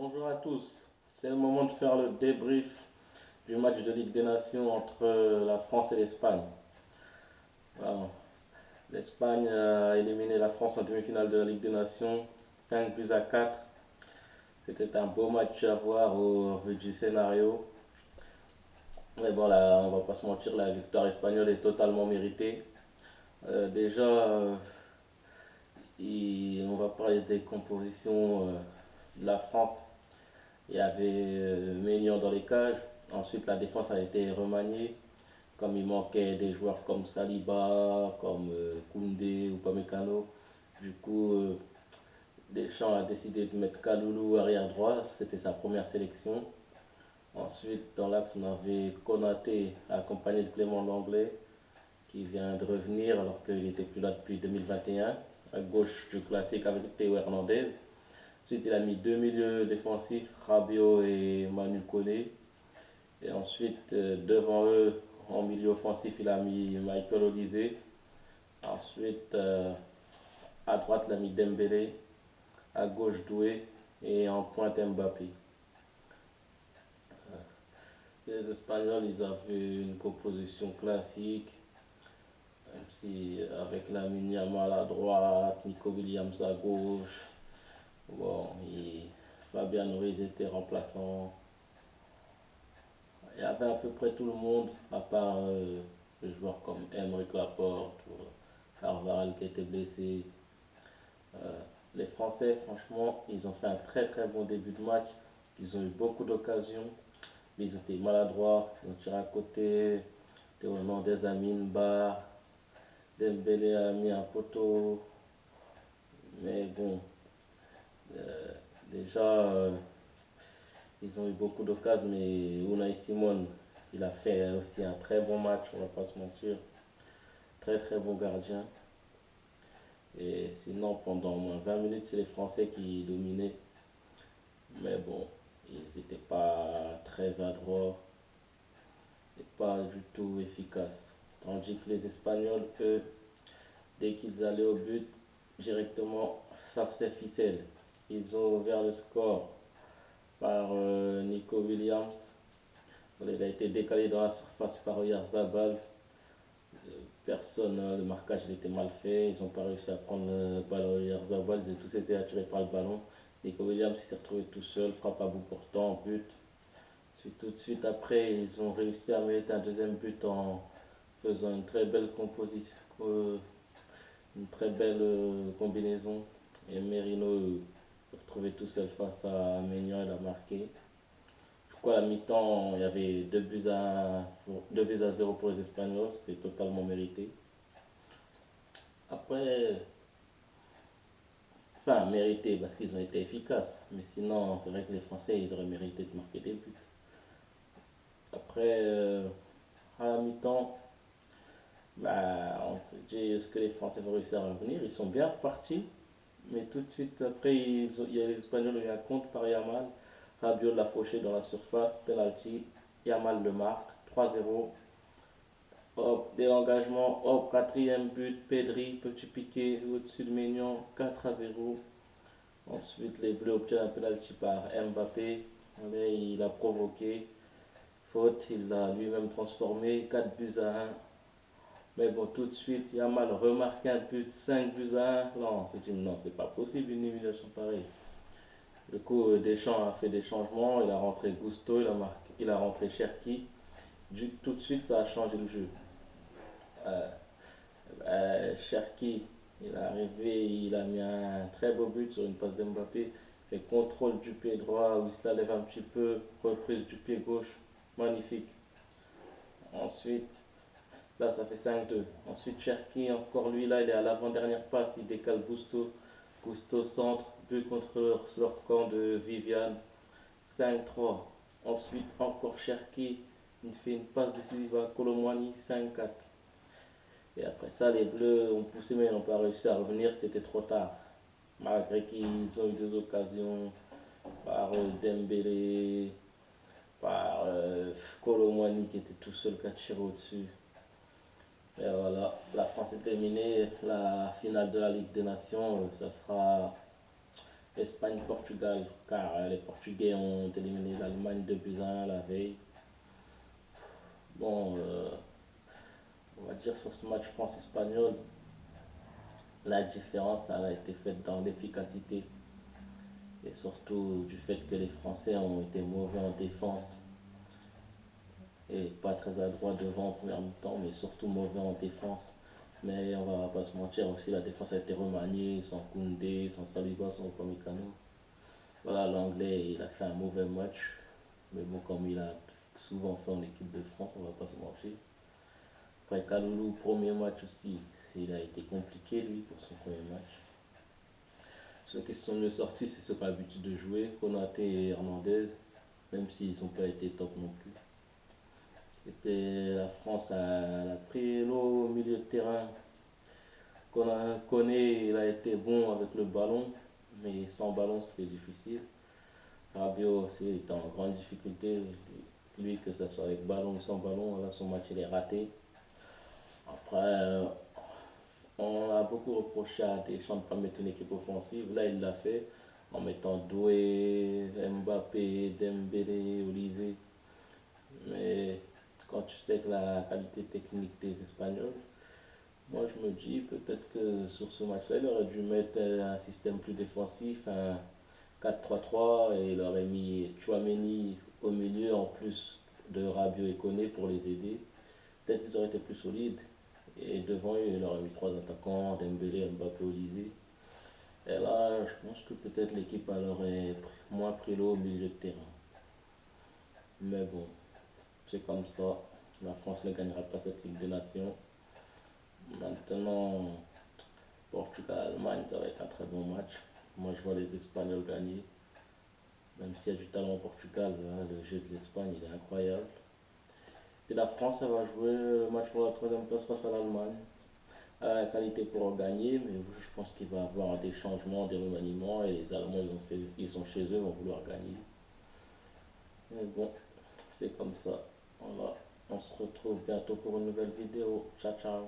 Bonjour à tous. C'est le moment de faire le débrief du match de Ligue des Nations entre la France et l'Espagne. Voilà. L'Espagne a éliminé la France en demi-finale de la Ligue des Nations, 5 buts à 4. C'était un beau match à voir au vu du scénario. Mais bon, là, on va pas se mentir, la victoire espagnole est totalement méritée. Déjà, on va parler des compositions de la France. Il y avait Maignan dans les cages. Ensuite, la défense a été remaniée. Comme il manquait des joueurs comme Saliba, comme Koundé ou Pamecano. Du coup, Deschamps a décidé de mettre Kaloulou arrière droit. C'était sa première sélection. Ensuite, dans l'axe, on avait Konaté accompagné de Clément Langlais qui vient de revenir alors qu'il n'était plus là depuis 2021. À gauche du classique avec Théo Hernandez. Ensuite, il a mis deux milieux défensifs, Rabiot et Manu Koné. Et ensuite, devant eux, en milieu offensif, il a mis Michael Olise. Ensuite, à droite, il a mis Dembélé. À gauche, Doué. Et en pointe, Mbappé. Les Espagnols, ils avaient une composition classique, même si avec la Yamal à droite, Nico Williams à gauche. Bon, Fabian Ruiz était remplaçant. Il y avait à peu près tout le monde, à part des joueurs comme Emeric Laporte ou Carval qui était blessé. Euh, les Français, franchement, ils ont fait un très très bon début de match. Ils ont eu beaucoup d'occasions, mais ils étaient maladroits. Ils ont tiré à côté. Théo Hernandez a mis une barre. Dembélé a mis un poteau. Mais bon, euh, déjà, ils ont eu beaucoup d'occasions, mais Unai Simon, il a fait aussi un très bon match, on va pas se mentir. Très très bon gardien. Et sinon, pendant au moins 20 minutes, c'est les Français qui dominaient. Mais bon, ils n'étaient pas très adroits et pas du tout efficaces. Tandis que les Espagnols, eux, dès qu'ils allaient au but, directement, ça faisait ficelle. Ils ont ouvert le score par Nico Williams. Il a été décalé dans la surface par Oyarzabal. Personne, le marquage il était mal fait. Ils n'ont pas réussi à prendre le ballon Oyarzabal. Ils ont tous été attirés par le ballon. Nico Williams s'est retrouvé tout seul, frappe à bout portant, but. Tout de suite après, ils ont réussi à mettre un deuxième but en faisant une très belle composition, une très belle combinaison. Et Merino s'est retrouvé tout seul face à Maignan, il a marqué. Je crois à la mi-temps, il y avait 2 buts à 0 pour les Espagnols, c'était totalement mérité. Après, enfin mérité parce qu'ils ont été efficaces, mais sinon c'est vrai que les Français ils auraient mérité de marquer des buts. Après, à la mi-temps, bah, on s'est dit est-ce que les Français vont réussir à revenir. Ils sont bien repartis, mais tout de suite après, il y a les Espagnols eu un compte par Yamal. Rabiot l'a fauché dans la surface, penalty. Yamal le marque, 3-0. Hop, dès l'engagement, hop, quatrième but, Pedri, petit piqué au-dessus de Maignan, 4-0. Ensuite, les Bleus obtiennent un penalty par Mbappé. Allez, il a provoqué. Faute, il l'a lui-même transformé, 4 buts à 1. Mais bon, tout de suite, Yamal remarque un but, 5 buts à 1. Non, c'est pas possible une élimination pareille. Du coup, Deschamps a fait des changements. Il a rentré Gusto, il a rentré Cherki. Tout de suite, ça a changé le jeu. Euh, Cherki, il est arrivé, il a mis un très beau but sur une passe d'Mbappé. Fait contrôle du pied droit où il se la lève un petit peu. Reprise du pied gauche. Magnifique. Ensuite, là, ça fait 5-2. Ensuite, Cherki, encore lui, là, il est à l'avant-dernière passe. Il décale Gusto. Gusto centre. But contre leur camp de Viviane. 5-3. Ensuite, encore Cherki. Il fait une passe décisive à Colomwani. 5-4. Et après ça, les Bleus ont poussé, mais n'ont pas réussi à revenir. C'était trop tard. Malgré qu'ils ont eu des occasions par Dembélé, par Colomwani qui était tout seul qui a tiré au-dessus. Et voilà, la France est terminée. La finale de la Ligue des Nations, ça sera Espagne-Portugal, car les Portugais ont éliminé l'Allemagne 2 buts à 1 la veille. Bon, on va dire sur ce match France-Espagnol, la différence a été faite dans l'efficacité et surtout du fait que les Français ont été mauvais en défense et pas très adroits devant en première mi-temps, mais surtout mauvais en défense. Mais on va pas se mentir aussi, la défense a été remaniée sans Koundé, sans Saliba, sans Upamecano. Voilà, l'anglais il a fait un mauvais match, mais bon, comme il a souvent fait en équipe de France, on va pas se mentir. Après Kaloulou, premier match aussi, il a été compliqué lui pour son premier match. Ceux qui se sont mieux sortis, c'est ceux qui ont l'habitude de jouer, Konaté et Hernandez, même s'ils n'ont pas été top non plus. Et puis la France a pris l'eau au milieu de terrain. Koné, il a été bon avec le ballon, mais sans ballon c'était difficile. Rabiot aussi était en grande difficulté. Lui, que ce soit avec ballon ou sans ballon, là son match il est raté. Après, on a beaucoup reproché à Deschamps de ne pas mettre une équipe offensive. Là, il l'a fait en mettant Doué, Mbappé, Dembélé, Olysée. Mais quand tu sais que la qualité technique des Espagnols, moi je me dis peut-être que sur ce match-là, il aurait dû mettre un système plus défensif, un 4-3-3, et il aurait mis Chouameni au milieu en plus de Rabiot et Koné pour les aider. Peut-être qu'ils auraient été plus solides. Et devant, il aurait mis trois attaquants, Dembélé, Mbappé, Olysée. Et là, je pense que peut-être l'équipe aurait moins pris l'eau au milieu de terrain. Mais bon, c'est comme ça. La France ne gagnera pas cette Ligue des Nations. Maintenant, Portugal-Allemagne, ça va être un très bon match. Moi, je vois les Espagnols gagner. Même s'il y a du talent au Portugal, hein, le jeu de l'Espagne, il est incroyable. Et la France, elle va jouer le match pour la troisième place face à l'Allemagne. Elle a la qualité pour gagner, mais je pense qu'il va y avoir des changements, des remaniements, et les Allemands, ils sont chez eux, vont vouloir gagner. Mais bon, c'est comme ça. Voilà. On se retrouve bientôt pour une nouvelle vidéo. Ciao, ciao.